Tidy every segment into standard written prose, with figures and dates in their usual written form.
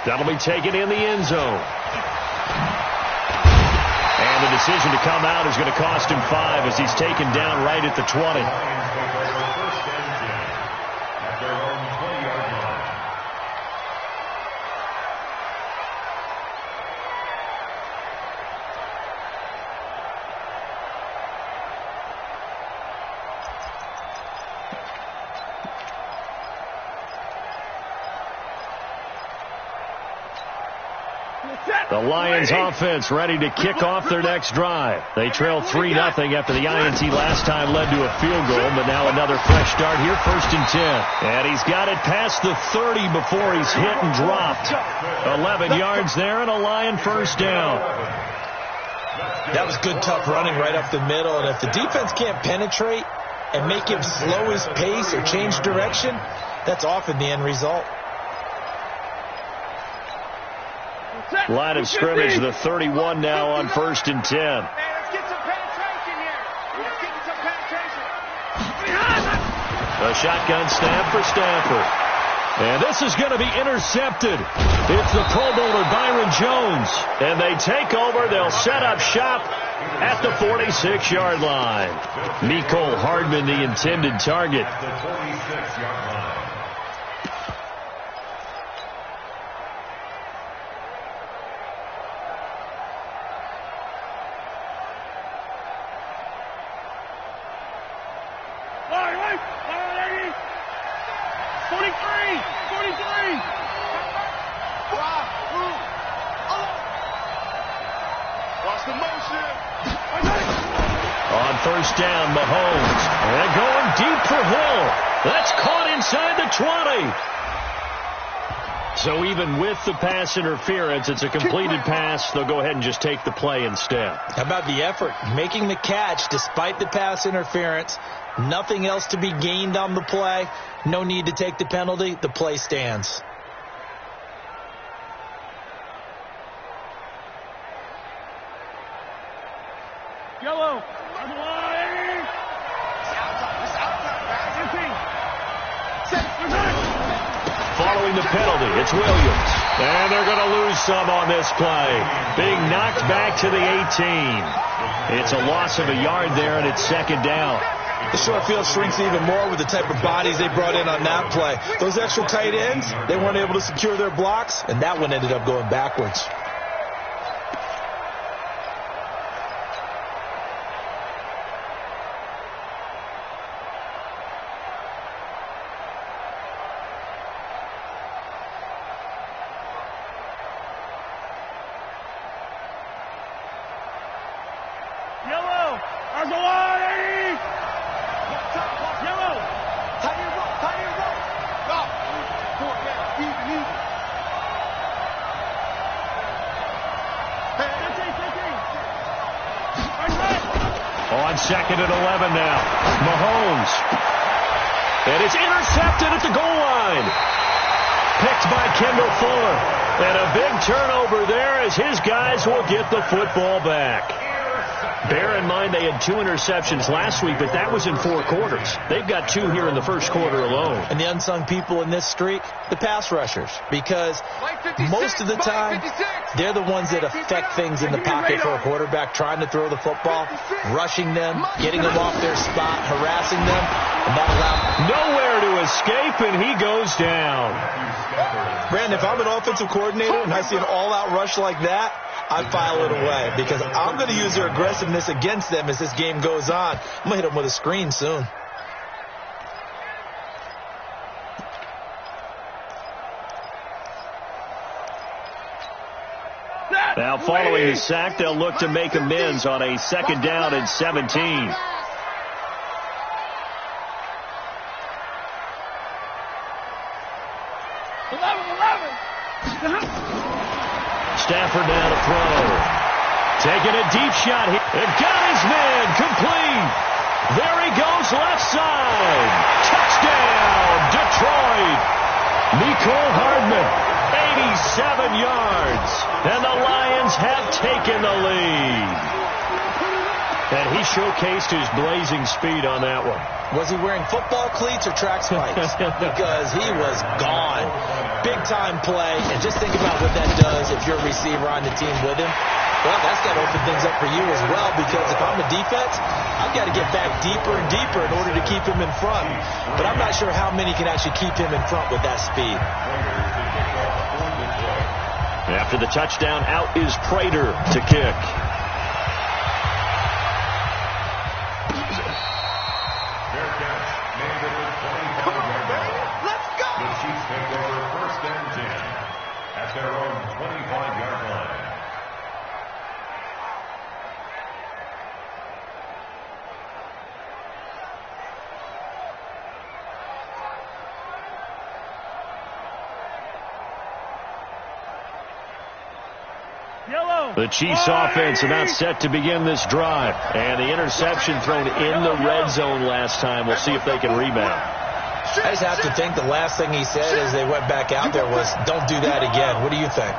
That'll be taken in the end zone. And the decision to come out is going to cost him 5 as he's taken down right at the 20. The Lions offense ready to kick off their next drive. They trail 3-0 after the INT last time led to a field goal, but now another fresh start here, 1st and 10. And he's got it past the 30 before he's hit and dropped. 11 yards there and a Lion first down. That was good, tough running right up the middle. And if the defense can't penetrate and make him slow his pace or change direction, that's often the end result. Line of scrimmage, the 31 now on 1st and 10. Let's get some penetration here. Let's get some penetration. A shotgun snap for Stafford. And this is going to be intercepted. It's the Pro Bowler Byron Jones. And they take over. They'll set up shop at the 46-yard line. Mecole Hardman, the intended target. The 46-yard line. On 1st down, Mahomes. And going deep for Hill. That's caught inside the 20. So even with the pass interference, it's a completed pass. They'll go ahead and just take the play instead. How about the effort? Making the catch despite the pass interference. Nothing else to be gained on the play. No need to take the penalty. The play stands. Yellow. Following the penalty, it's Williams. And they're going to lose some on this play. Being knocked back to the 18. It's a loss of a yard there, and it's 2nd down. The short field shrinks even more with the type of bodies they brought in on that play. Those extra tight ends, they weren't able to secure their blocks, and that one ended up going backwards. On 2nd and 11 now. Mahomes. And it's intercepted at the goal line. Picked by Kendall Fuller. And a big turnover there as his guys will get the football back. Bear in mind they had 2 interceptions last week, but that was in 4 quarters. They've got 2 here in the first quarter alone. And the unsung people in this streak, the pass rushers, because most of the time they're the ones that affect things in the pocket for a quarterback, trying to throw the football, rushing them, getting them off their spot, harassing them, and that allows nowhere to escape, and he goes down. Brandon, if I'm an offensive coordinator and I see an all-out rush like that, I file it away because I'm going to use their aggressiveness against them as this game goes on. I'm going to hit them with a screen soon. Now following the sack, they'll look to make amends on a 2nd down and 17. Stafford now to throw. Taking a deep shot here. And got his man complete. There he goes left side. Touchdown, Detroit. Mecole Hardman, 87 yards. And the Lions have taken the lead. And he showcased his blazing speed on that one. Was he wearing football cleats or track spikes? Because he was gone. Big-time play. And just think about what that does if you're a receiver on the team with him. Well, that's got to open things up for you as well, because if I'm a defense, I've got to get back deeper and deeper in order to keep him in front. But I'm not sure how many can actually keep him in front with that speed. After the touchdown, out is Prater to kick. Let's go! The Chiefs take over 1st and 10 at their own 25-yard line. The Chiefs offense about set to begin this drive. And the interception thrown in the red zone last time. We'll see if they can rebound. I just have to think the last thing he said as they went back out there was, don't do that again. What do you think?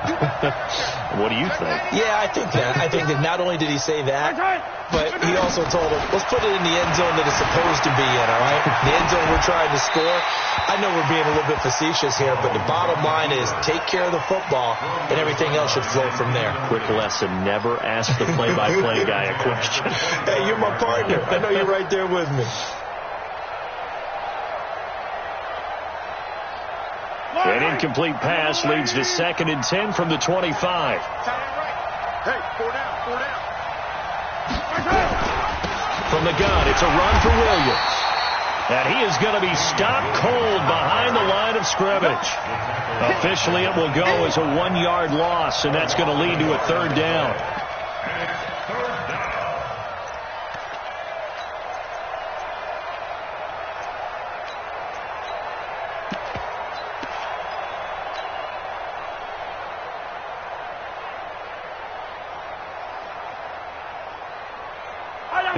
What do you think? Yeah, I think that. I think that not only did he say that, but he also told him, let's put it in the end zone that it's supposed to be in, all right? The end zone we're trying to score. I know we're being a little bit facetious here, but the bottom line is take care of the football, and everything else should flow from there. Quick lesson, never ask the play-by-play guy a question. Hey, you're my partner. I know you're right there with me. An incomplete pass leads to 2nd and 10 from the 25. Hey, 4 down, 4 down. From the gun, it's a run for Williams. And he is going to be stopped cold behind the line of scrimmage. Officially, it will go as a 1-yard loss, and that's going to lead to a 3rd down.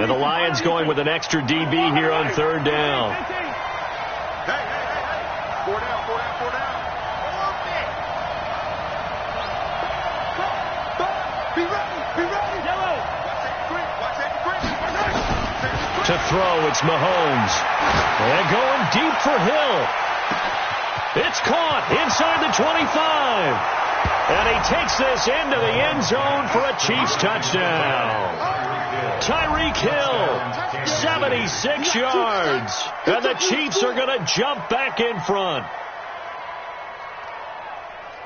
And the Lions going with an extra DB here on 3rd down. Hey, 4 down, 4 down, 4 down. Be ready. Yellow. To throw, it's Mahomes. And going deep for Hill. It's caught inside the 25. And he takes this into the end zone for a Chiefs touchdown. Tyreek Hill, 76 yards. And the Chiefs are going to jump back in front.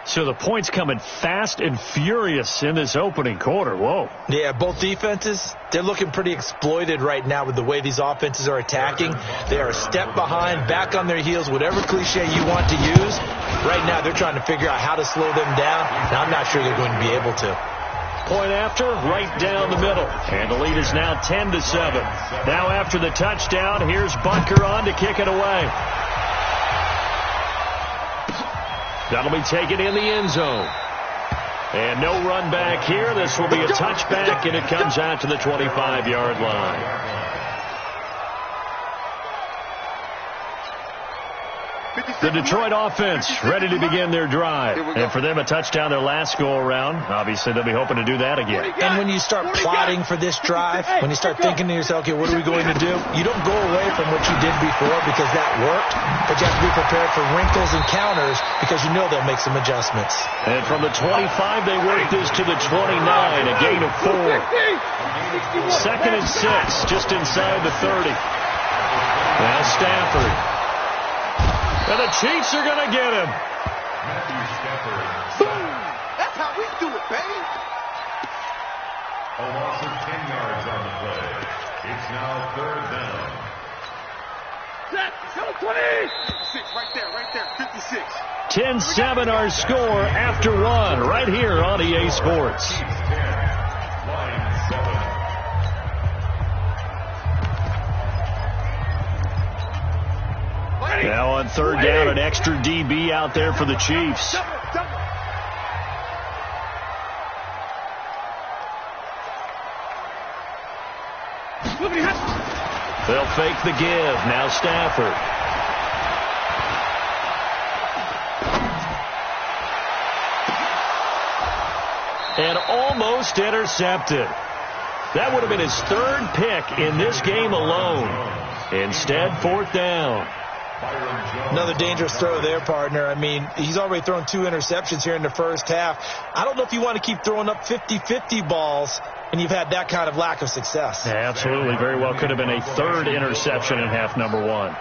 So the points coming fast and furious in this opening quarter. Whoa. Yeah, both defenses, they're looking pretty exploited right now with the way these offenses are attacking. They are a step behind, back on their heels, whatever cliche you want to use. Right now, they're trying to figure out how to slow them down, and I'm not sure they're going to be able to. Point after, right down the middle. And the lead is now 10-7. Now after the touchdown, here's Butker on to kick it away. That'll be taken in the end zone. And no run back here. This will be a touchback, and it comes out to the 25-yard line. The Detroit offense ready to begin their drive. And for them, a touchdown their last go-around. Obviously, they'll be hoping to do that again. And when you start plotting for this drive, when you start thinking to yourself, okay, what are we going to do? You don't go away from what you did before because that worked, but you have to be prepared for wrinkles and counters because you know they'll make some adjustments. And from the 25, they work this to the 29, a gain of 4. 2nd and 6, just inside the 30. Now Stafford. And the Chiefs are going to get him. Boom! That's how we do it, baby. A loss of 10 yards on the play. It's now 3rd down. Set. Go 20. 56, right there, 56. 10-7 our score after 1 right here on EA Sports. Chiefs 10, Lions 7. Now on 3rd down, an extra DB out there for the Chiefs. They'll fake the give. Now Stafford. And almost intercepted. That would have been his 3rd pick in this game alone. Instead, 4th down. Another dangerous throw there, partner. I mean, he's already thrown 2 interceptions here in the first half. I don't know if you want to keep throwing up 50-50 balls, and you've had that kind of lack of success. Yeah, absolutely. Very well could have been a 3rd interception in half number 1.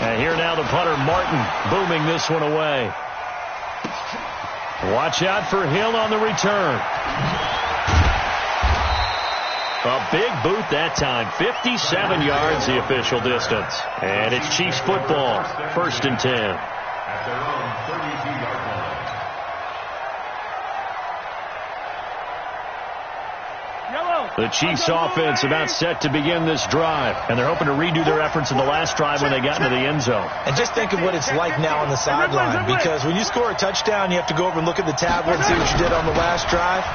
And here now the punter, Martin, booming this one away. Watch out for Hill on the return. A big boot that time. 57 yards the official distance. And it's Chiefs football. 1st and 10. At their own 32-yard line. The Chiefs offense about set to begin this drive. And they're hoping to redo their efforts in the last drive when they got into the end zone. And just think of what it's like now on the sideline, because when you score a touchdown, you have to go over and look at the tablet and see what you did on the last drive.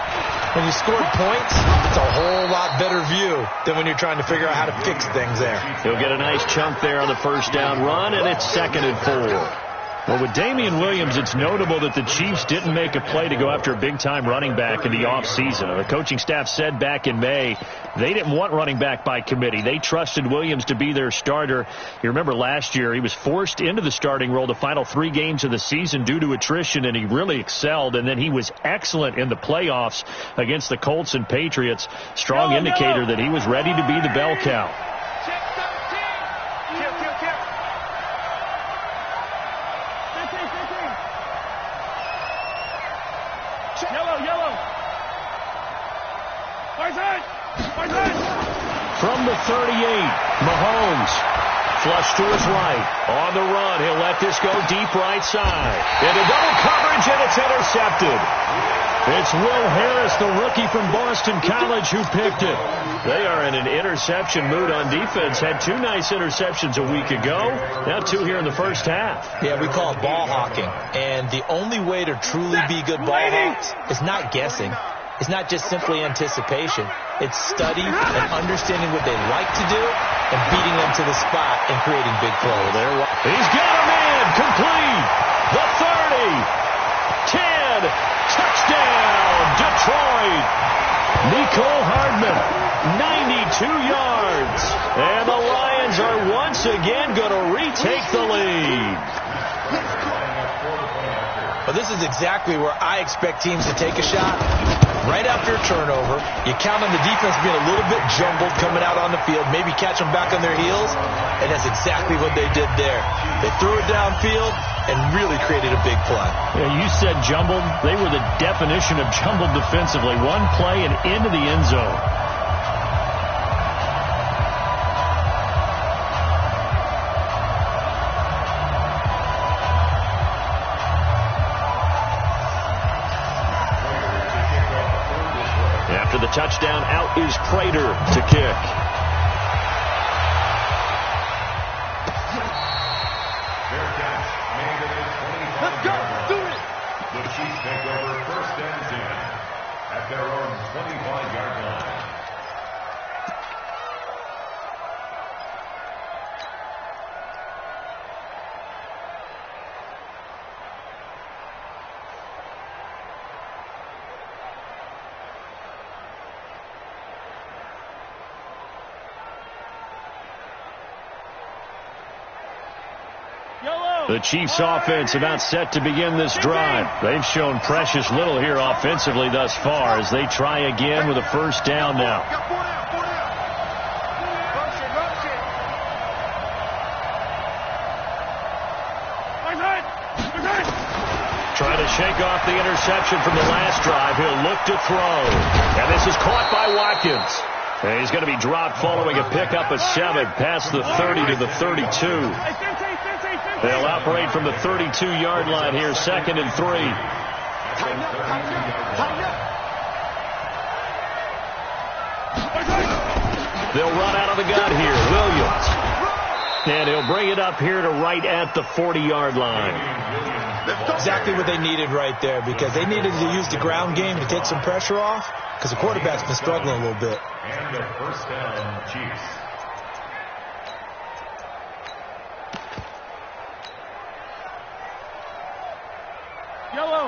When you scored points, it's a whole lot better view than when you're trying to figure out how to fix things there. He'll get a nice chunk there on the 1st down run, and it's 2nd and 4. Well, with Damian Williams, it's notable that the Chiefs didn't make a play to go after a big-time running back in the offseason. The coaching staff said back in May they didn't want running back by committee. They trusted Williams to be their starter. You remember last year he was forced into the starting role the final 3 games of the season due to attrition, and he really excelled. And then he was excellent in the playoffs against the Colts and Patriots. Strong indicator that he was ready to be the bell cow. From the 38, Mahomes flush to his right. On the run, he'll let this go deep right side. Into double coverage, and it's intercepted. It's Will Harris, the rookie from Boston College, who picked it. They are in an interception mood on defense. Had 2 nice interceptions a week ago. Now 2 here in the first half. Yeah, we call it ball hawking. And the only way to truly be good ball hawks is not guessing. It's not just simply anticipation. It's study and understanding what they like to do and beating them to the spot and creating big plays. He's got a man complete. The 30, 10, touchdown, Detroit. Nicole Hardman, 92 yards. And the Lions are once again going to retake the lead. Well, this is exactly where I expect teams to take a shot. Right after a turnover, you count on the defense being a little bit jumbled coming out on the field, maybe catch them back on their heels, and that's exactly what they did there. They threw it downfield and really created a big play. Yeah, you said jumbled. They were the definition of jumbled defensively. One play and into the end zone. After the touchdown, out is Prater to kick. Let's go. Do it. The Chiefs take over 1st and 10 at their own 25-yard line. The Chiefs offense about set to begin this drive. They've shown precious little here offensively thus far as they try again with a 1st down now. Trying to shake off the interception from the last drive. He'll look to throw. And this is caught by Watkins. And he's going to be dropped following a pickup of 7 past the 30 to the 32. They'll operate from the 32-yard line here, 2nd and 3. They'll run out of the gun here. Williams. And he'll bring it up here to right at the 40-yard line. Exactly what they needed right there, because they needed to use the ground game to take some pressure off, because the quarterback's been struggling a little bit. And the 1st down, Chiefs. Yellow.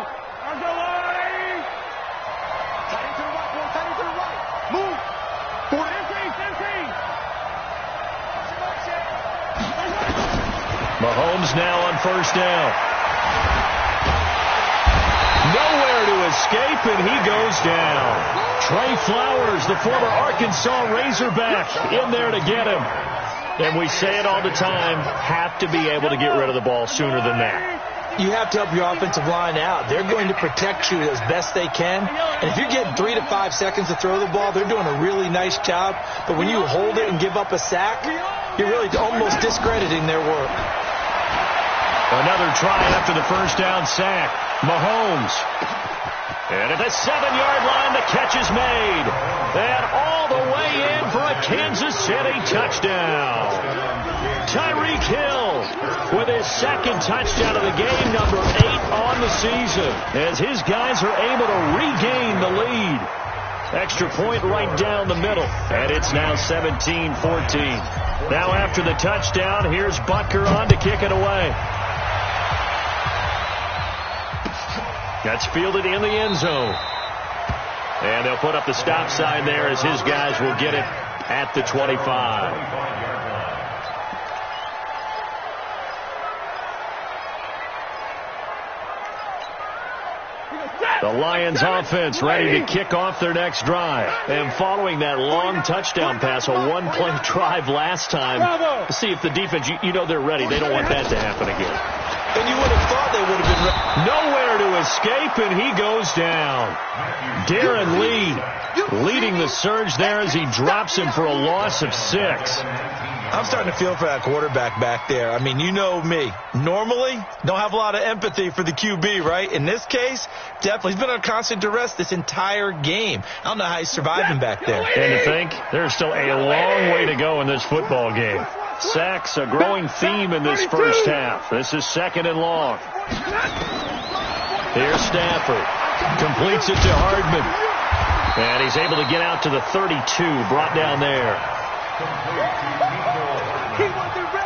Mahomes now on first down. Nowhere to escape, and he goes down. Trey Flowers, the former Arkansas Razorback, in there to get him. And we say it all the time, have to be able to get rid of the ball sooner than that. You have to help your offensive line out. They're going to protect you as best they can. And if you're getting 3 to 5 seconds to throw the ball, they're doing a really nice job. But when you hold it and give up a sack, you're really almost discrediting their work. Another try after the first down sack. Mahomes. And at the 7-yard line, the catch is made. And all the way in for a Kansas City touchdown. Tyreek Hill with his second touchdown of the game, number 8 on the season, as his guys are able to regain the lead. Extra point right down the middle, and it's now 17-14. Now after the touchdown, here's Butker on to kick it away. That's fielded in the end zone. And they'll put up the stop sign there as his guys will get it at the 25. The Lions offense ready to kick off their next drive. And following that long touchdown pass, a one-play drive last time, to see if the defense, you know they're ready. They don't want that to happen again. And you would have thought they would have been ready. Nowhere to escape, and he goes down. Darren Lee leading the surge there as he drops him for a loss of 6. I'm starting to feel for that quarterback back there. I mean, you know me. Normally, don't have a lot of empathy for the QB, right? In this case, definitely. He's been under constant duress this entire game. I don't know how he's surviving back there. And to think, there's still a long way to go in this football game. Sacks, a growing theme in this first half. This is 2nd and long. Here's Stafford. Completes it to Hardman. And he's able to get out to the 32, brought down there.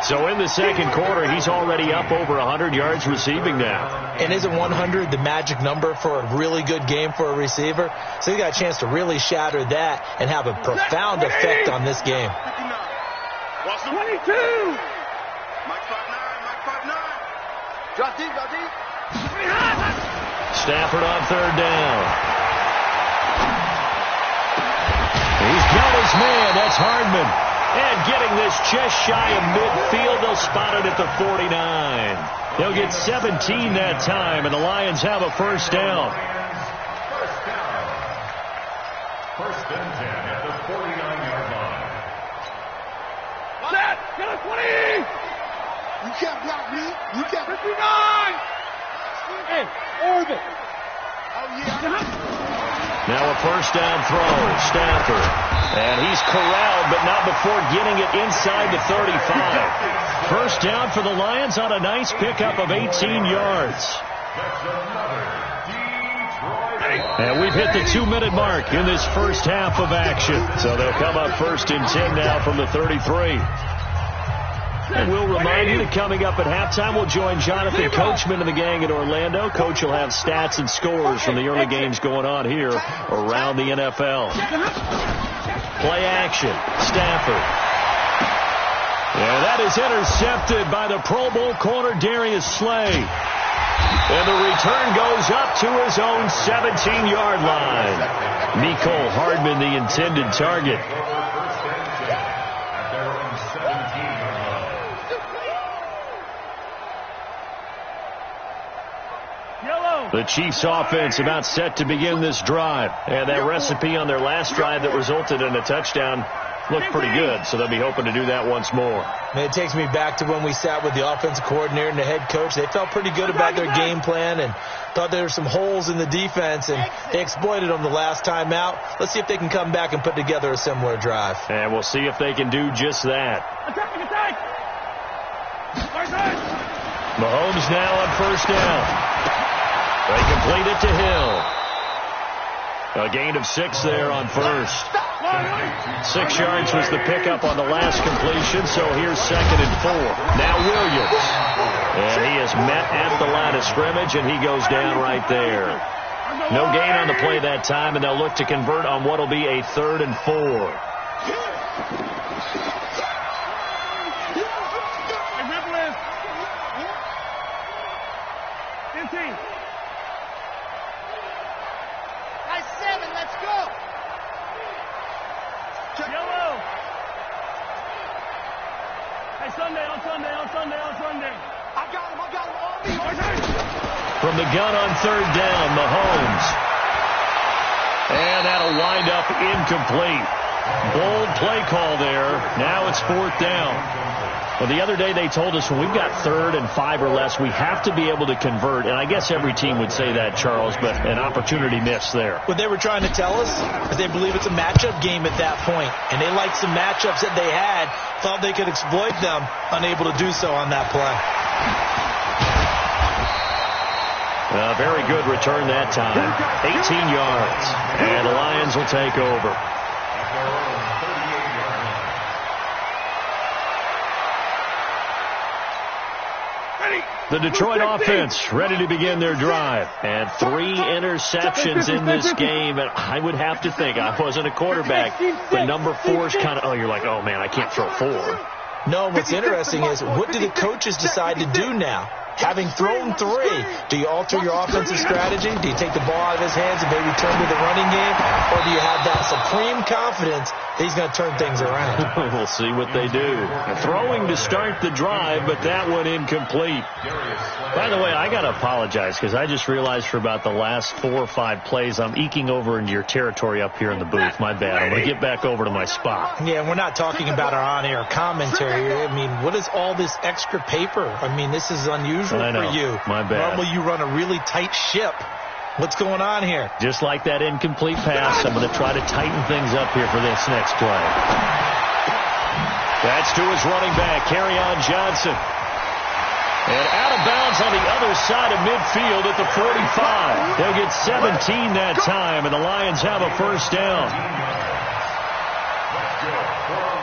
So in the second quarter, he's already up over 100 yards receiving now. And isn't 100 the magic number for a really good game for a receiver? So he got a chance to really shatter that and have a profound effect on this game. 22. Drop deep, drop deep. Stafford on 3rd down. He's got his man. That's Hardman. And getting this just shy of midfield, they'll spot it at the 49. They'll get 17 that time, and the Lions have a first down. First and 10 at the 49-yard line. Set! Get a 20! You can't block me. You can't. 59! Hey, orbit. Oh, yeah. Now a first down throw. Stafford. And he's corralled, but not before getting it inside the 35. First down for the Lions on a nice pickup of 18 yards. And we've hit the 2-minute mark in this first half of action. So they'll come up 1st and 10 now from the 33. And we'll remind you that coming up at halftime, we'll join Jonathan Coachman and the gang in Orlando. Coach will have stats and scores from the early games going on here around the NFL. Play action. Stafford. And that is intercepted by the Pro Bowl corner Darius Slay. And the return goes up to his own 17-yard line. Mecole Hardman, the intended target. The Chiefs offense about set to begin this drive. And that recipe on their last drive that resulted in a touchdown looked pretty good, so they'll be hoping to do that once more. Man, it takes me back to when we sat with the offensive coordinator and the head coach. They felt pretty good about their game plan and thought there were some holes in the defense, and they exploited them the last time out. Let's see if they can come back and put together a similar drive. And we'll see if they can do just that. Mahomes now on first down. They complete it to Hill. A gain of 6 there on first. 6 yards was the pickup on the last completion, so here's 2nd and 4. Now Williams. And he is met at the line of scrimmage, and he goes down right there. No gain on the play that time, and they'll look to convert on what will be a 3rd and 4. 15. Nice 7, let's go. Yellow. Hey, Sunday, on Sunday. I got him on me. From the gun on third down, Mahomes. And that'll wind up incomplete. Bold play call there. Now it's fourth down. Well, the other day they told us when we've got 3rd and 5 or less, we have to be able to convert. And I guess every team would say that, Charles, but an opportunity missed there. What they were trying to tell us is they believe it's a matchup game at that point. And they liked some matchups that they had, thought they could exploit them, unable to do so on that play. Very good return that time. 18 yards. And the Lions will take over. The Detroit offense ready to begin their drive. And 3 interceptions in this game. And I would have to think, I wasn't a quarterback, but number 4's kind of, you're like, oh, man, I can't throw 4. No, what's interesting is what do the coaches decide to do now? Having thrown 3, do you alter your offensive strategy? Do you take the ball out of his hands and maybe turn to the running game? Or do you have that supreme confidence that he's going to turn things around? We'll see what they do. Throwing to start the drive, but that one incomplete. By the way, I got to apologize because I just realized for about the last 4 or 5 plays, I'm eking over into your territory up here in the booth. My bad. I'm going to get back over to my spot. Yeah, we're not talking about our on-air commentary. I mean, what is all this extra paper? I mean, this is unusual for you. My bad. Normally you run a really tight ship. What's going on here? Just like that incomplete pass, I'm going to try to tighten things up here for this next play. That's to his running back, Kerryon Johnson. And out of bounds on the other side of midfield at the 45. They'll get 17 that time, and the Lions have a first down.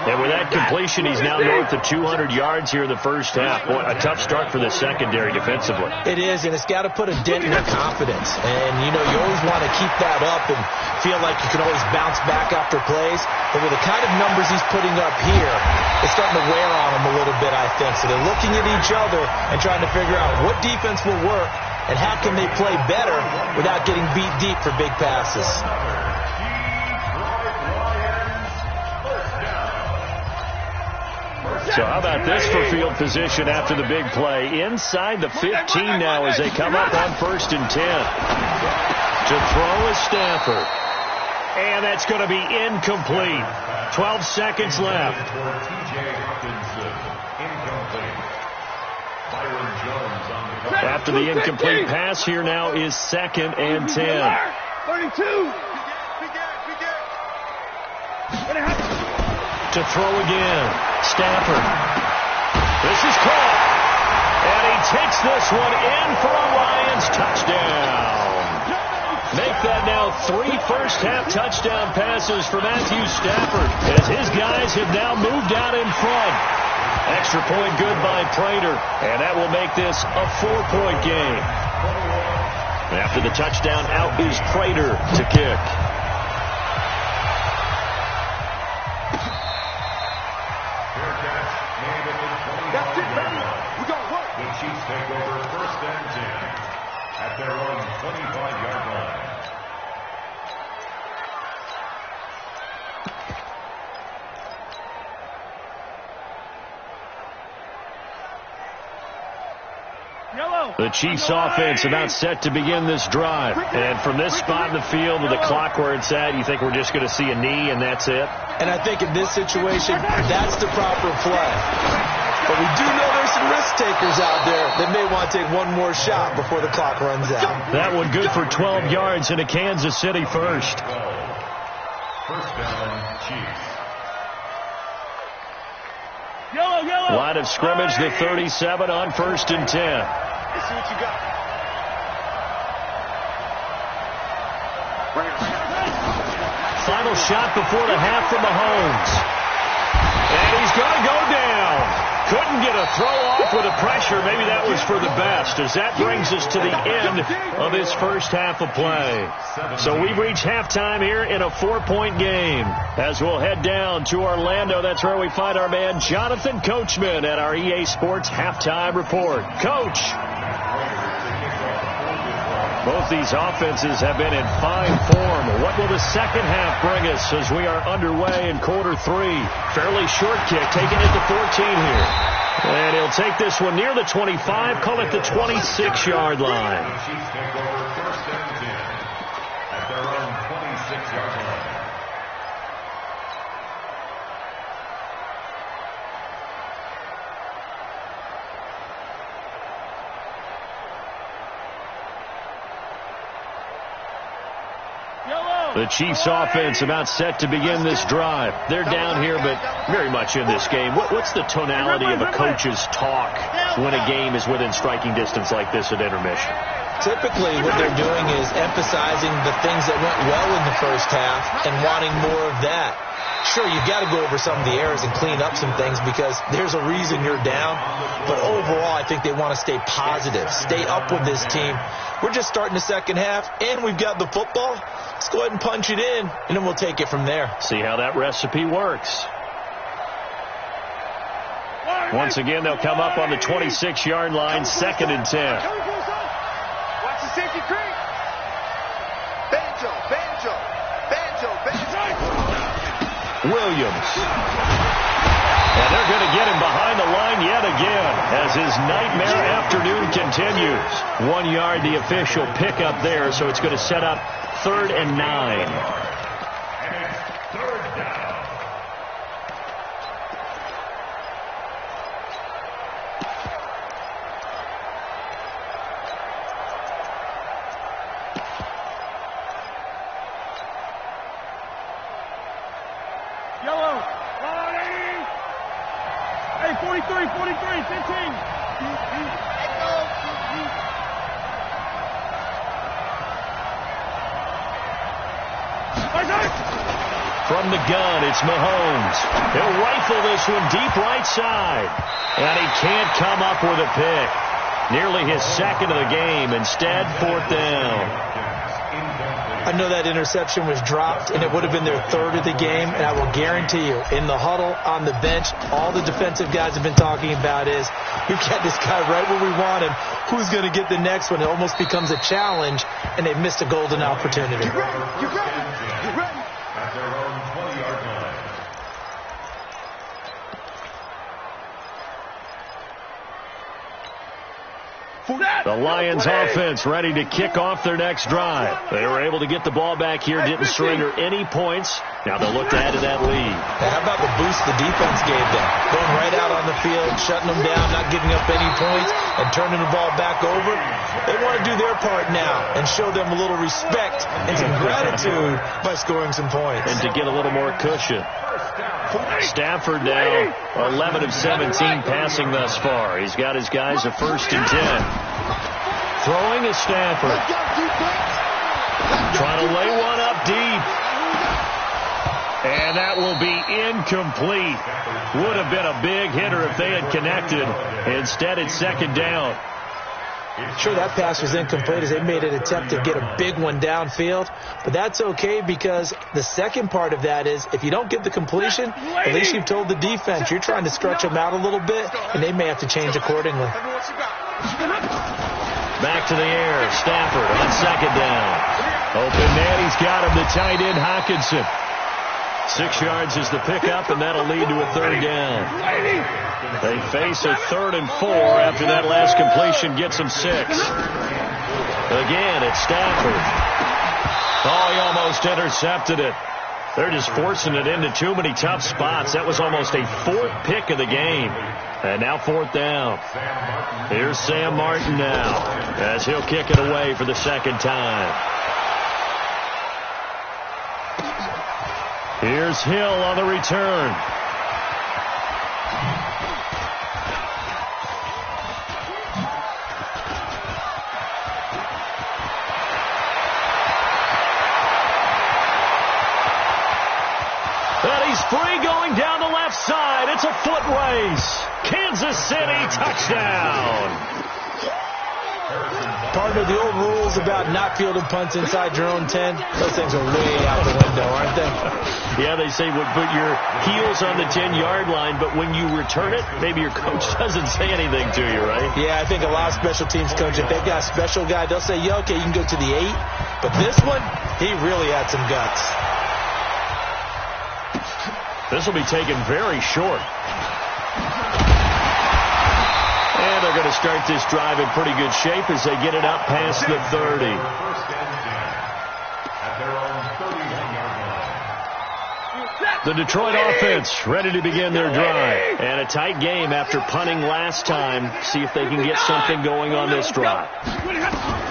And with that completion, he's now north of 200 yards here in the first half. Boy, a tough start for the secondary defensively. It is, and it's got to put a dent in their confidence. And, you know, you always want to keep that up and feel like you can always bounce back after plays. But with the kind of numbers he's putting up here, it's starting to wear on them a little bit, I think. So they're looking at each other and trying to figure out what defense will work and how can they play better without getting beat deep for big passes. So how about this for field position after the big play? Inside the 15 now as they come up on 1st and 10. To throw is Stafford. And that's going to be incomplete. 12 seconds left. After the incomplete pass, here now is 2nd and 10. 32. To throw again. Stafford. This is caught. And he takes this one in for a Lions touchdown. Make that now 3 first-half touchdown passes for Matthew Stafford as his guys have now moved out in front. Extra point good by Prater, and that will make this a 4-point game. After the touchdown, out is Prater to kick. Chiefs take over 1st and 10 at their own 25-yard line. The Chiefs offense about set to begin this drive. And from this spot in the field with the clock where it's at, you think we're just going to see a knee and that's it? And I think in this situation, that's the proper play. But we do know there's some risk takers out there that may want to take one more shot before the clock runs out. That one good for 12 yards into Kansas City first. First down, Chiefs. Yellow. Line of scrimmage, the 37 on 1st and 10. Let's see what you got. Final shot before the half from Mahomes. And he's going to go down. Couldn't get a throw off with the pressure. Maybe that was for the best, as that brings us to the end of this first half of play. So we've reached halftime here in a 4-point game. As we'll head down to Orlando, that's where we find our man Jonathan Coachman at our EA Sports Halftime Report. Coach. Both these offenses have been in fine form. What will the second half bring us as we are underway in quarter 3? Fairly short kick, taking it to 14 here. And he'll take this one near the 25, call it the 26-yard line. The Chiefs take over first and 10 at their own 26-yard line. The Chiefs offense about set to begin this drive. They're down here, but very much in this game. What's the tonality of a coach's talk when a game is within striking distance like this at intermission? Typically, what they're doing is emphasizing the things that went well in the first half and wanting more of that. Sure, you've got to go over some of the errors and clean up some things because there's a reason you're down. But overall, I think they want to stay positive, stay up with this team. We're just starting the second half, and we've got the football. Let's go ahead and punch it in, and then we'll take it from there. See how that recipe works. Once again, they'll come up on the 26-yard line, 2nd and 10. Watch the safety creep. Banjo. Williams. And they're going to get him behind the line yet again as his nightmare afternoon continues. 1 yard, the official pickup there, so it's going to set up 3rd and 9. And it's 3rd down. Yellow. 43, 15. From the gun, it's Mahomes. He'll rifle this one deep right side. And he can't come up with a pick. Nearly his 2nd of the game. Instead, 4th down. I know that interception was dropped, and it would have been their 3rd of the game, and I will guarantee you, in the huddle, on the bench, all the defensive guys have been talking about is, we've got this guy right where we want him. Who's going to get the next one? It almost becomes a challenge, and they've missed a golden opportunity. Get ready. At their own 20-yard line. The Lions offense ready to kick off their next drive. They were able to get the ball back here, didn't surrender any points. Now they'll look to add to that lead. Now, how about the boost the defense gave them? Going right out on the field, shutting them down, not giving up any points, and turning the ball back over. They want to do their part now and show them a little respect and some gratitude by scoring some points. And to get a little more cushion. Stafford now 11 of 17 passing thus far. He's got his guys a 1st and 10. Throwing is Stafford. Trying to lay one up deep. And that will be incomplete. Would have been a big hitter if they had connected. Instead, it's 2nd down. Sure, that pass was incomplete as they made an attempt to get a big one downfield. But that's okay because the second part of that is if you don't get the completion, at least you've told the defense you're trying to stretch them out a little bit, and they may have to change accordingly. Back to the air. Stafford on 2nd down. Open man. He's got him. The tight end, Hockenson. 6 yards is the pickup, and that'll lead to a 3rd down. They face a 3rd and 4 after that last completion gets them 6. Again, it's Stafford. Oh, he almost intercepted it. They're just forcing it into too many tough spots. That was almost a 4th pick of the game. And now 4th down. Here's Sam Martin now as he'll kick it away for the 2nd time. Here's Hill on the return. And he's free going down the left side. It's a foot race. Kansas City touchdown. Partner, the old rules about not fielding punts inside your own 10, those things are way out the window, aren't they? Yeah, they say put your heels on the 10-yard line, but when you return it, maybe your coach doesn't say anything to you, right? Yeah, I think a lot of special teams coaches, if they've got a special guy, they'll say, yeah, okay, you can go to the 8. But this one, he really had some guts. This will be taken very short. And they're going to start this drive in pretty good shape as they get it up past the 30. The Detroit offense ready to begin their drive. And a tight game after punting last time. See if they can get something going on this drive.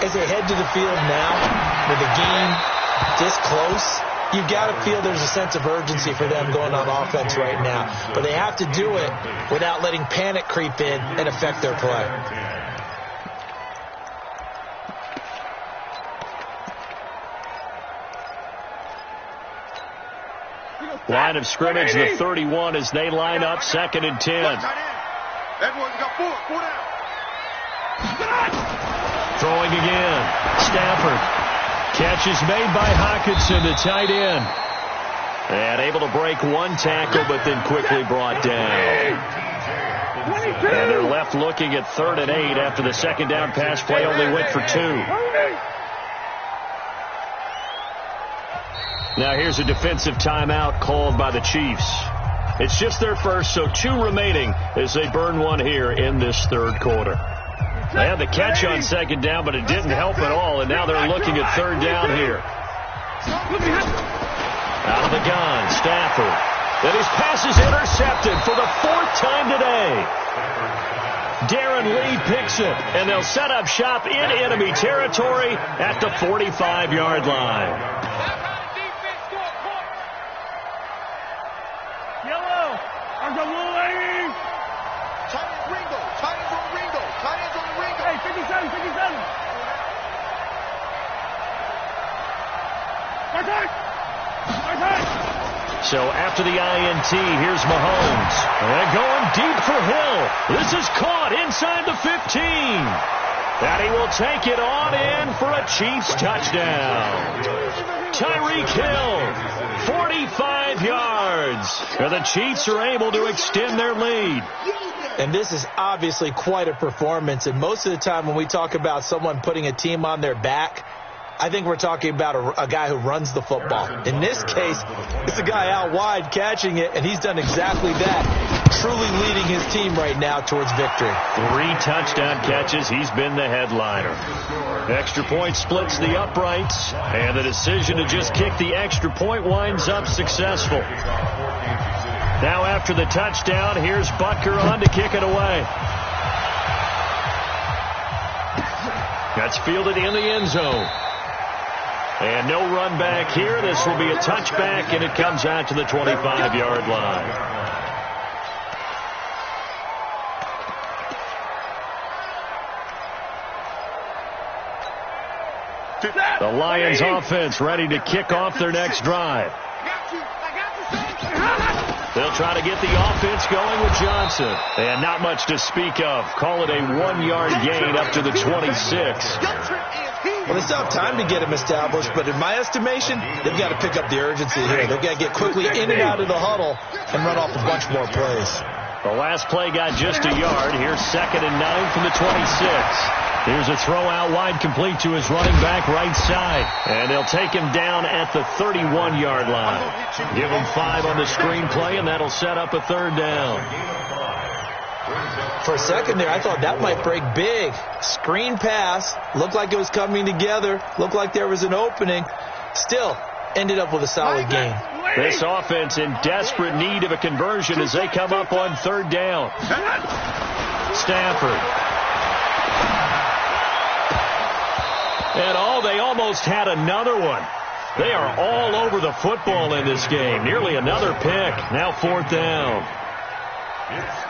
As they head to the field now, with the game this close, you've got to feel there's a sense of urgency for them going on offense right now. But they have to do it without letting panic creep in and affect their play. Line of scrimmage, the 31 as they line up, 2nd and 10. Everyone's got 4 down. Throwing again. Stafford. Catch is made by Hockenson, the tight end. And able to break one tackle, but then quickly brought down. And they're left looking at 3rd and 8 after the second down pass play only went for 2. Now here's a defensive timeout called by the Chiefs. It's just their first, so 2 remaining as they burn one here in this 3rd quarter. They had the catch on 2nd down, but it didn't help at all, and now they're looking at 3rd down here. Out of the gun, Stafford. Then his pass is intercepted for the 4th time today. Darren Lee picks it, and they'll set up shop in enemy territory at the 45-yard line. So after the INT, here's Mahomes. And going deep for Hill. This is caught inside the 15. And he will take it on in for a Chiefs touchdown. Tyreek Hill, 45 yards. And the Chiefs are able to extend their lead. And this is obviously quite a performance. And most of the time when we talk about someone putting a team on their back, I think we're talking about a guy who runs the football. In this case, it's a guy out wide catching it, and he's done exactly that, truly leading his team right now towards victory. 3 touchdown catches. He's been the headliner. Extra point splits the uprights, and the decision to just kick the extra point winds up successful. Now after the touchdown, here's Butker on to kick it away. That's fielded in the end zone. And no run back here. This will be a touchback, and it comes out to the 25-yard line. The Lions offense ready to kick off their next drive. They'll try to get the offense going with Johnson. And not much to speak of. Call it a 1-yard gain up to the 26. Well, they still have time to get him established, but in my estimation, they've got to pick up the urgency here. They've got to get quickly in and out of the huddle and run off a bunch more plays. The last play got just a yard. Here's 2nd and 9 from the 26. Here's a throw out wide complete to his running back right side. And they'll take him down at the 31-yard line. Give him 5 on the screen play, and that'll set up a 3rd down. For a second there, I thought that might break big. Screen pass. Looked like it was coming together. Looked like there was an opening. Still, ended up with a solid gain. This offense in desperate need of a conversion as they come up on 3rd down. Stafford. And they almost had another one. They are all over the football in this game. Nearly another pick. Now 4th down.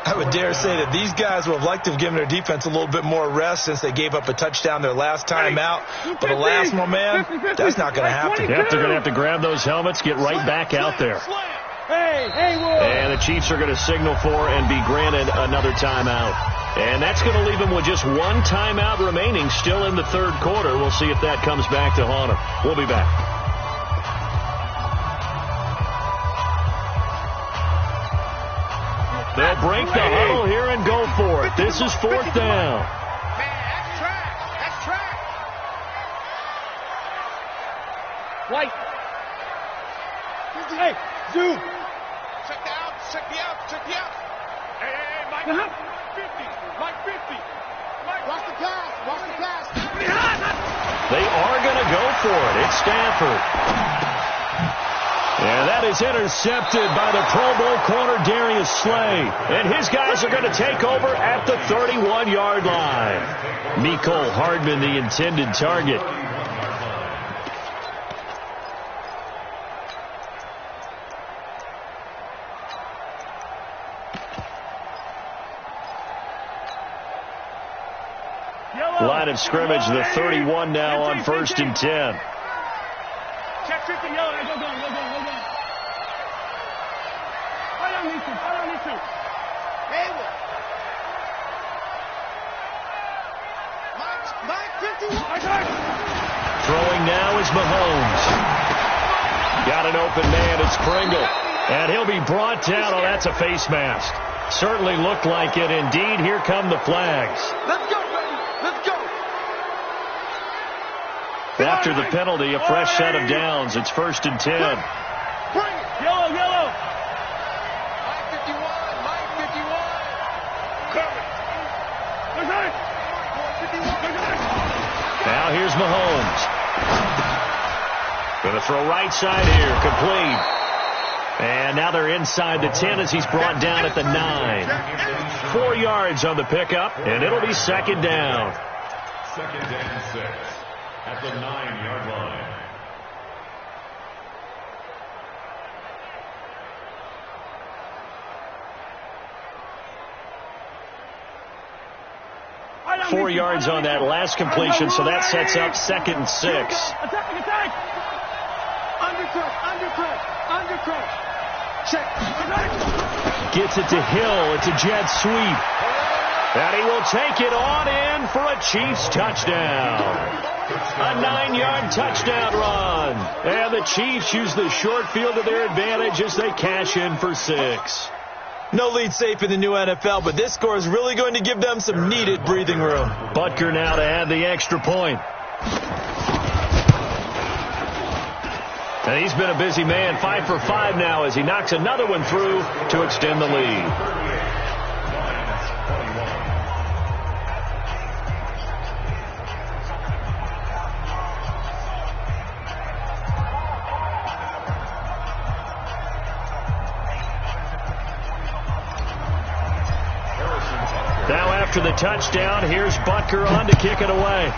I would dare say that these guys would have liked to have given their defense a little bit more rest since they gave up a touchdown their last time out. But alas, my man, that's not going to happen. Yep, they're going to have to grab those helmets, get right back out there. And the Chiefs are going to signal for and be granted another timeout. And that's going to leave him with just one timeout remaining still in the third quarter. We'll see if that comes back to haunt him. We'll be back. They'll break the huddle here and go for it. This is fourth down. White. Hey, zoom. Check the out. Hey, Mike. 50. Mike 50. Watch the pass. They are going to go for it. It's Stafford. And that is intercepted by the Pro Bowl corner Darius Slay. And his guys are going to take over at the 31-yard line. Mecole Hardman, the intended target. Line of scrimmage, the 31 now on 1st and 10. Check 50, yellow. Go. I don't need to. Hayward. Mike 51. Throwing now is Mahomes. Got an open man, it's Pringle. And he'll be brought down. Oh, that's a face mask. Certainly looked like it. Indeed, here come the flags. Let's go, baby. Let's go. After the penalty, a fresh set of downs. It's 1st and 10. Bring it. Yellow. Mike 51. Cover. Now here's Mahomes. Going to throw right side here. Complete. And now they're inside the 10 as he's brought down at the 9. 4 yards on the pickup, and it'll be 2nd down. 2nd and 6 at the 9-yard line. Four yards on that last completion, so that sets up 2nd and 6. Attack. Undercut. Check. Gets it to Hill. It's a jet sweep. And he will take it on in for a Chiefs touchdown. A 9-yard touchdown run. And the Chiefs use the short field to their advantage as they cash in for 6. No lead safe in the new NFL, but this score is really going to give them some needed breathing room. Butker now to add the extra point. And he's been a busy man, 5 for 5 now as he knocks another one through to extend the lead. Now after the touchdown, here's Butker on to kick it away.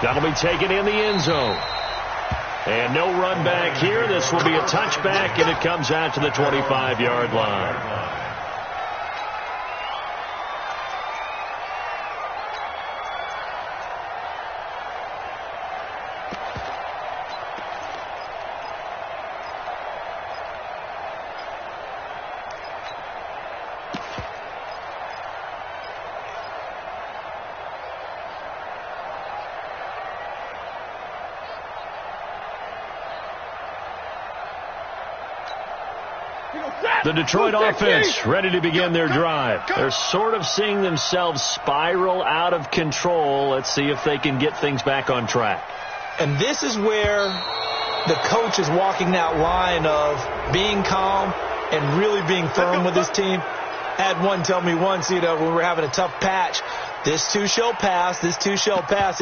That'll be taken in the end zone. And no run back here. This will be a touchback, and it comes out to the 25-yard line. The Detroit offense ready to begin their drive. They're sort of seeing themselves spiral out of control. Let's see if they can get things back on track. And this is where the coach is walking that line of being calm and really being firm with his team. Had one tell me once, when we were having a tough patch, this too shall pass, and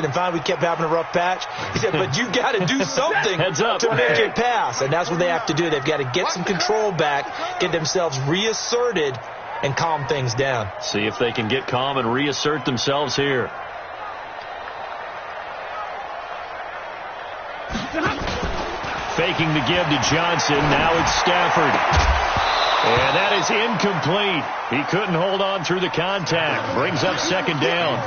then finally we kept having a rough patch. He said, but you've got to do something to make it pass, and that's what they have to do. They've got to get some control back, get themselves reasserted, and calm things down. See if they can get calm and reassert themselves here. Faking the give to Johnson. Now it's Stafford. And that is incomplete. He couldn't hold on through the contact. Brings up 2nd down.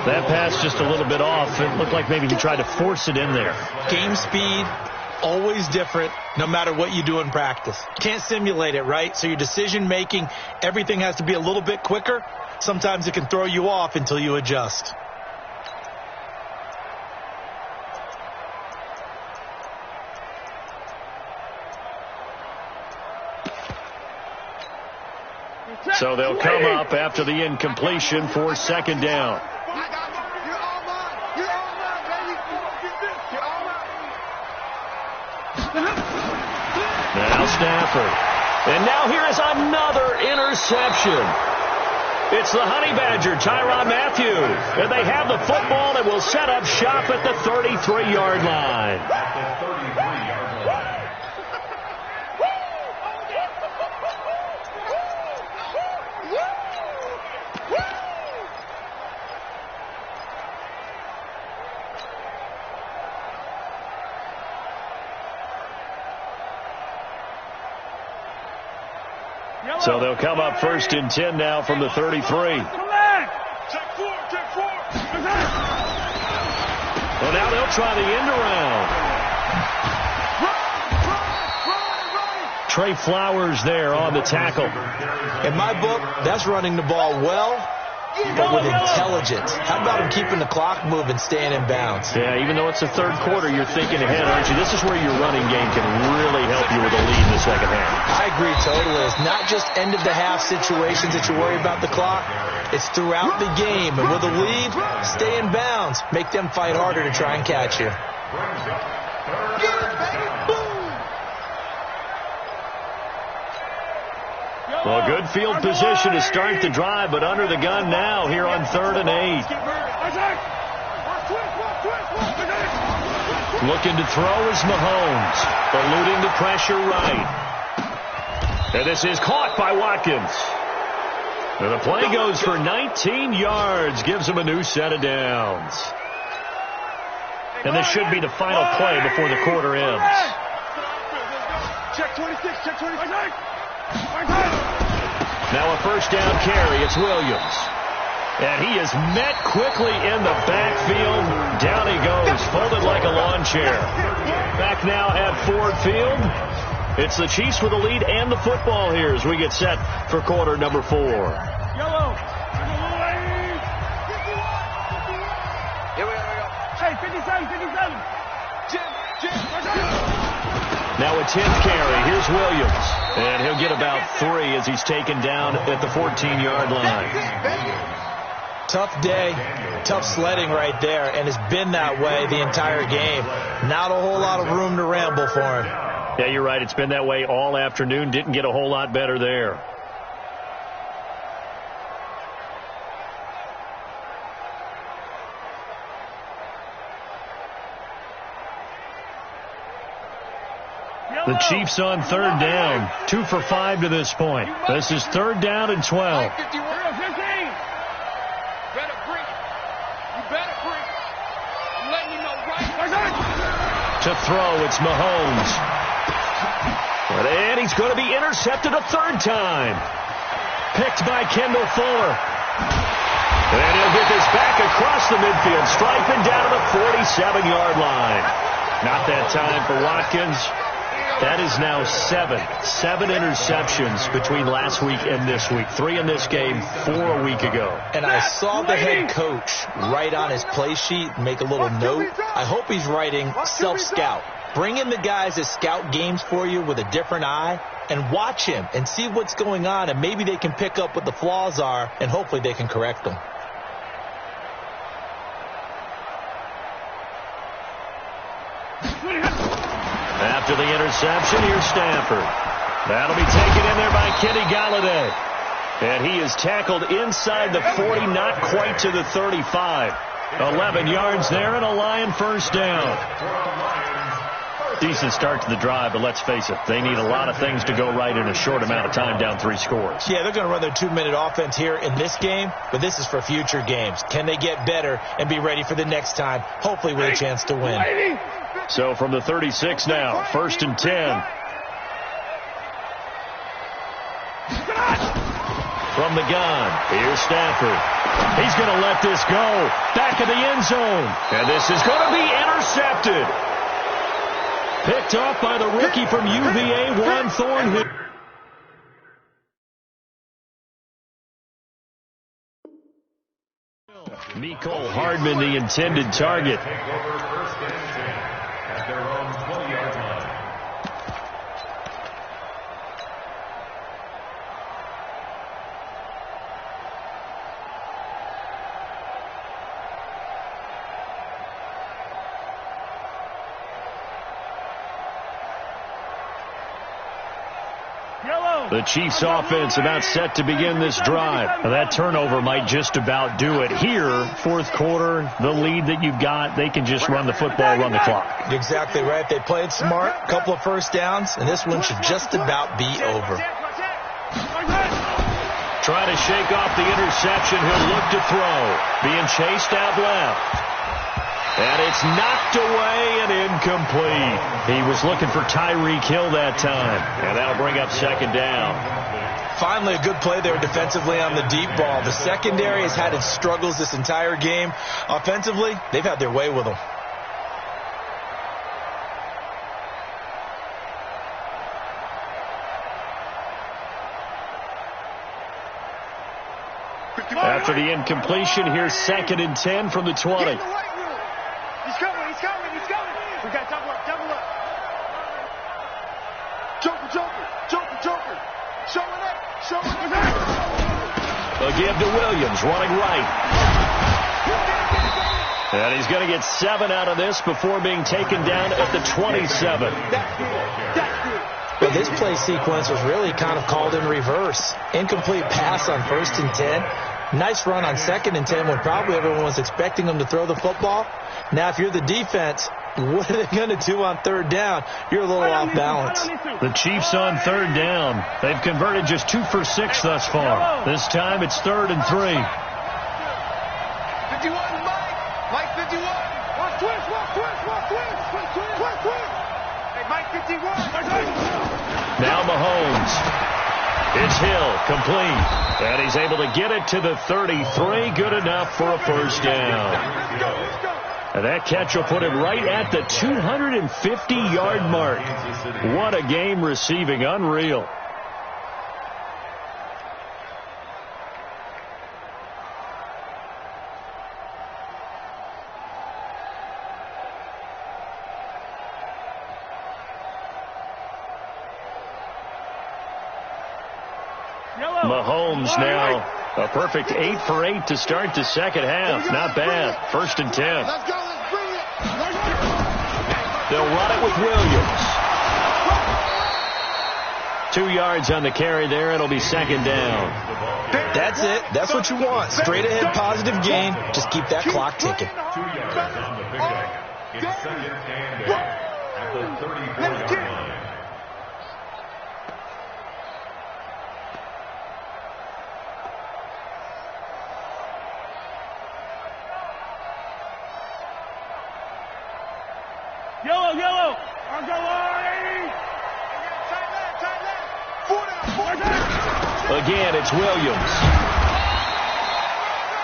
That pass just a little bit off. It looked like maybe he tried to force it in there. Game speed, always different no matter what you do in practice. Can't simulate it, right? So your decision-making, everything has to be a little bit quicker. Sometimes it can throw you off until you adjust. So they'll come up after the incompletion for second down. Now Stafford. And now here is another interception. It's the Honey Badger, Tyrann Mathieu. And they have the football and will set up shop at the 33-yard line. So they'll come up first and 10 now from the 33. Well, now they'll try the end around. Trey Flowers there on the tackle. In my book, that's running the ball well, but with intelligence. How about him keeping the clock moving, staying in bounds? Yeah, even though it's the third quarter, you're thinking ahead, aren't you? This is where your running game can really help you with a lead in the second half. I agree totally. It's not just end-of-the-half situations that you worry about the clock. It's throughout the game. And with a lead, stay in bounds. Make them fight harder to try and catch you. Well, good field position to start the drive, but under the gun now here on 3rd and 8. Looking to throw is Mahomes, eluding the pressure right. And this is caught by Watkins. And the play goes for 19 yards, gives him a new set of downs. And this should be the final play before the quarter ends. Check 26, check 26. Now a first down carry. It's Williams. And he is met quickly in the backfield. Down he goes, folded like a lawn chair. Back now at Ford Field. It's the Chiefs with the lead and the football here as we get set for quarter number 4. Yellow. Here we go. Hey, 57, 57. Jim. Now a 10th carry. Here's Williams. And he'll get about 3 as he's taken down at the 14-yard line. Tough day, tough sledding right there, and it's been that way the entire game. Not a whole lot of room to ramble for him. Yeah, you're right. It's been that way all afternoon. Didn't get a whole lot better there. The Chiefs on 3rd down. 2 for 5 to this point. This is 3rd down and 12. To throw, it's Mahomes. And he's going to be intercepted a 3rd time. Picked by Kendall Fuller. And he'll get this back across the midfield, striping down to the 47-yard line. Not that time for Watkins. That is now 7 interceptions between last week and this week. 3 in this game, 4 a week ago. And I saw the head coach write on his play sheet, make a little note. I hope he's writing self-scout. Bring in the guys that scout games for you with a different eye and watch him and see what's going on, and maybe they can pick up what the flaws are, and hopefully they can correct them. After the interception, here's Stafford. That'll be taken in there by Kenny Golladay. And he is tackled inside the 40, not quite to the 35. 11 yards there and a Lion first down. Decent start to the drive, but let's face it, they need a lot of things to go right in a short amount of time, down 3 scores. Yeah, they're going to run their 2-minute offense here in this game, but this is for future games. Can they get better and be ready for the next time, hopefully with a chance to win? So from the 36 now, 1st and 10. From the gun, here's Stafford. He's going to let this go. Back in the end zone. And this is going to be intercepted. Picked off by the rookie from UVA, Juan Thornhill. Mecole Hardman, the intended target. Take over first and 10 at their own 20-yard line. The Chiefs offense about set to begin this drive. Now that turnover might just about do it. Here, fourth quarter, the lead that you've got, they can just run the football, run the clock. Exactly right. They played smart, a couple of first downs, and this one should just about be over. Trying to shake off the interception. He'll look to throw. Being chased out left. And it's knocked away and incomplete. He was looking for Tyreek Hill that time. And that'll bring up second down. Finally, a good play there defensively on the deep ball. The secondary has had its struggles this entire game. Offensively, they've had their way with them. After the incompletion, here's second and 10 from the 20. He's coming. We got double up. Joker. Showing it. A give to Williams, running right. And he's going to get 7 out of this before being taken down at the 27. Well, this play sequence was really kind of called in reverse. Incomplete pass on 1st and 10. Nice run on 2nd and 10 when probably everyone was expecting them to throw the football. Now, if you're the defense, what are they going to do on 3rd down? You're a little off balance. The Chiefs on 3rd down. They've converted just 2 for 6 thus far. This time it's 3rd and 3. 51, Mike 51. Watch twist. Hey, Mike 51. Now Mahomes. It's Hill, complete. And he's able to get it to the 33. Good enough for a first down. And that catch will put him right at the 250-yard mark. What a game receiving. Unreal. Mahomes now a perfect 8 for 8 to start the second half. Not bad. 1st and 10. Let's go. Let's bring it. They'll run it with Williams. 2 yards on the carry there. It'll be second down. That's it. That's what you want. Straight ahead, positive gain. Just keep that clock ticking. 2 yards on the pickup. It's 2nd and 10 at the 34-yard line. Yellow. I'll go Again, it's Williams.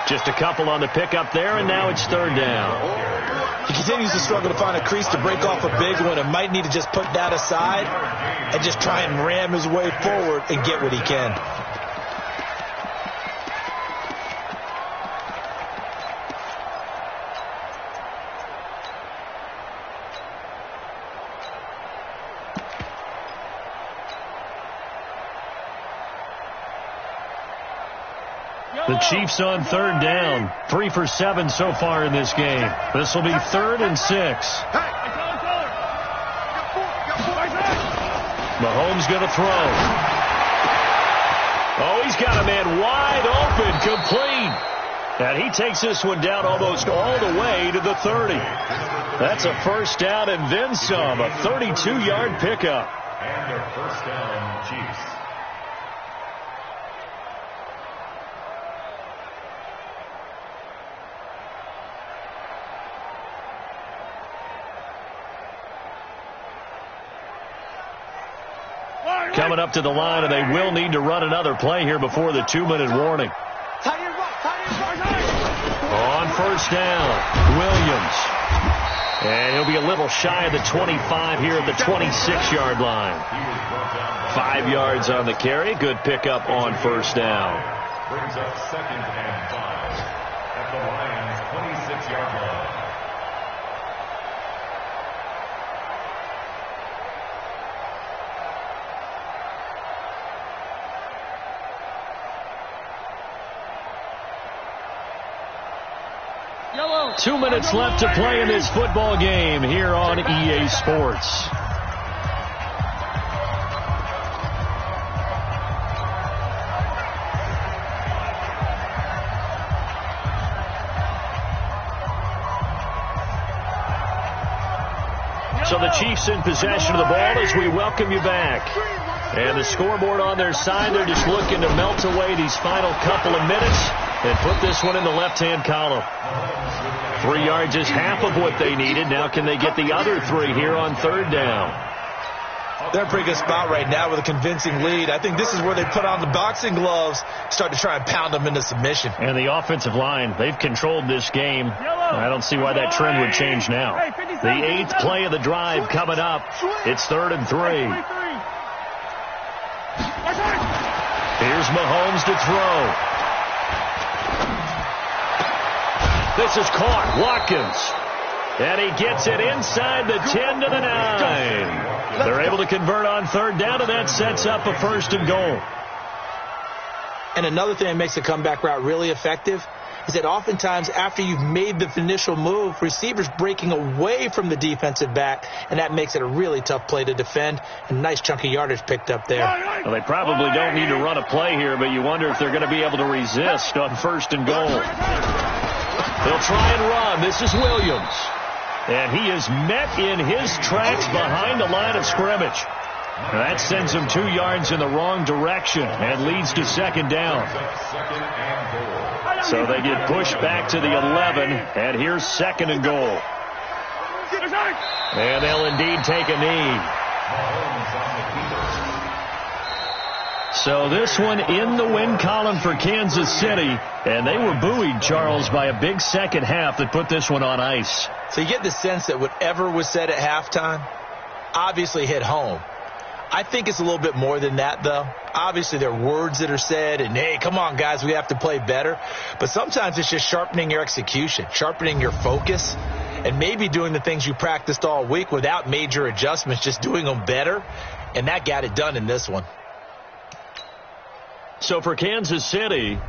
Just a couple on the pickup there, and now it's 3rd down. He continues to struggle to find a crease to break off a big one and might need to just put that aside and just try and ram his way forward and get what he can. The Chiefs on 3rd down. 3 for 7 so far in this game. This will be 3rd and 6. Mahomes going to throw. Oh, he's got a man wide open, complete. And he takes this one down almost all the way to the 30. That's a first down and then some. A 32-yard pickup. And a first down, Chiefs. Coming up to the line, and they will need to run another play here before the 2-minute warning. On 1st down, Williams. And he'll be a little shy of the 25 here at the 26-yard line. 5 yards on the carry. Good pickup on first down. Brings up 2nd and 5 at the Lions' 26-yard line. Yellow. 2 minutes left to play in this football game here on EA Sports. So the Chiefs in possession of the ball as we welcome you back. And the scoreboard on their side, they're just looking to melt away these final couple of minutes and put this one in the left-hand column. 3 yards is half of what they needed. Now can they get the other 3 here on third down? They're in a pretty good spot right now with a convincing lead. I think this is where they put on the boxing gloves, start to try and pound them into submission. And the offensive line, they've controlled this game. I don't see why that trend would change now. The 8th play of the drive coming up. It's 3rd and 3. Here's Mahomes to throw. This is caught. Watkins. And he gets it inside the 10 to the 9. They're able to convert on third down, and that sets up a 1st and goal. And another thing that makes a comeback route really effective is that oftentimes after you've made the initial move, receivers breaking away from the defensive back, and that makes it a really tough play to defend. And nice chunky yardage picked up there. Well, they probably don't need to run a play here, but you wonder if they're going to be able to resist on 1st and goal. They'll try and run. This is Williams. And he is met in his tracks behind the line of scrimmage. And that sends him 2 yards in the wrong direction and leads to 2nd down. So they get pushed back to the 11, and here's 2nd and goal. And they'll indeed take a knee. So this one in the win column for Kansas City, and they were buoyed, Charles, by a big second half that put this one on ice. So you get the sense that whatever was said at halftime obviously hit home. I think it's a little bit more than that, though. Obviously, there are words that are said, and, hey, come on, guys, we have to play better. But sometimes it's just sharpening your execution, sharpening your focus, and maybe doing the things you practiced all week without major adjustments, just doing them better, and that got it done in this one. So for Kansas City,